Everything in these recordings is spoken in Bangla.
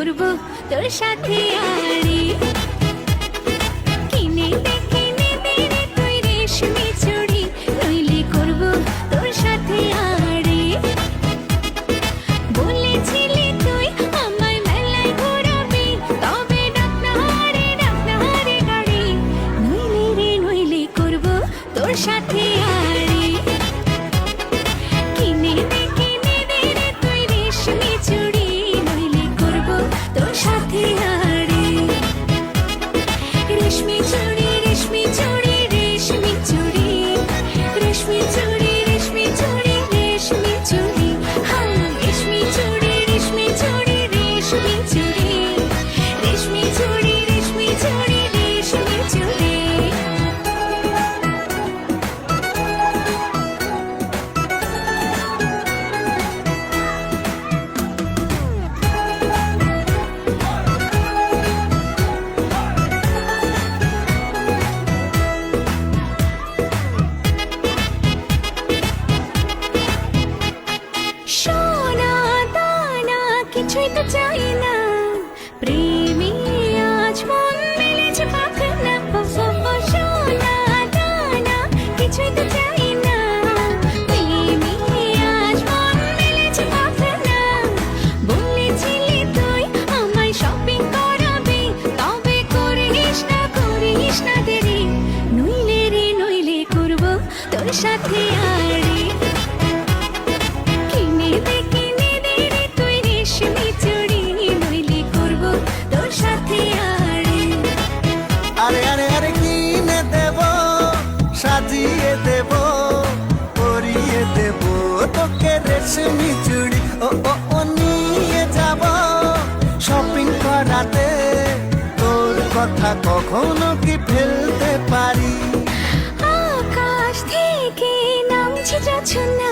করব তোর সাথে আড়ি কিনে দে রে তুই রেশমি চুড়ি নইলে করব তোর সাথে আড়ি বলেছিলি তুই আমায় মেলায় ঘোরাবি তবে ডাক না রে গাড়ি নইলে করব তোর সাথে আড়ি কিনে দে রে তুই রেশমি চুড়ি নইলে করব তোর সাথে আড়ি রেশমি চুড়ি রেশমি চুড়ি রেশমি চুড়ি রেশমি চুড়ি রেশমি চুড়ি রেশমি চুড়ি হ্যাঁ রেশমি চুড়ি রেশমি চুড়ি রেশমি চুড়ি রেশমি চুড়ি রেশমি চুড়ি রেশমি চুড়ি সোনা দানা কিছুই তো চাই না প্রেমী আজ মন মেলেছে পাখনা সোনা দানা কিছুই তো চাই না প্রেমী আজ মন মেলেছে পাখনা বলেছিলি তুই আমায় শপিং করাবি তবে করিস না দেরি নইলে করব তোর সাথে আড়ি কিনে দে রে তুই রেশমি চুড়ি নইলে করব তোর সাথে আড়ি আরে আরে আরে কিনে দেব সাজিয়ে দেব পরিয়ে দেব তোকে রেশমি চুড়ি ও নিয়ে যাব শপিং করাতে তোর কথা কখনো কি ফেলতে পারি আকাশ থেকে নামছে জোছনা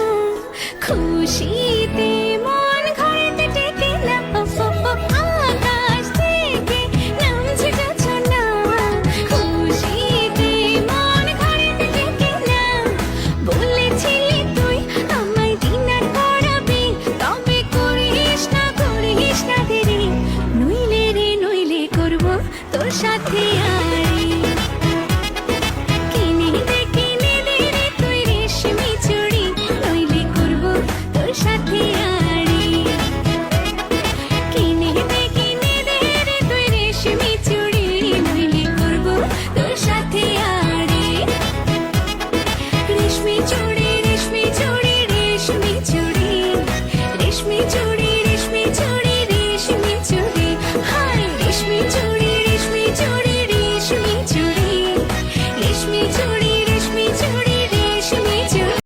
খুশিতে মন ঘরেতে টেকে না আকাশ থেকে নামছে জোছনা খুশিতে মন ঘরেতে টেকে না বলেছিলি তুই আমায় ডিনার করাবি তবে করিস না দেরি নইলে করব তোর সাথে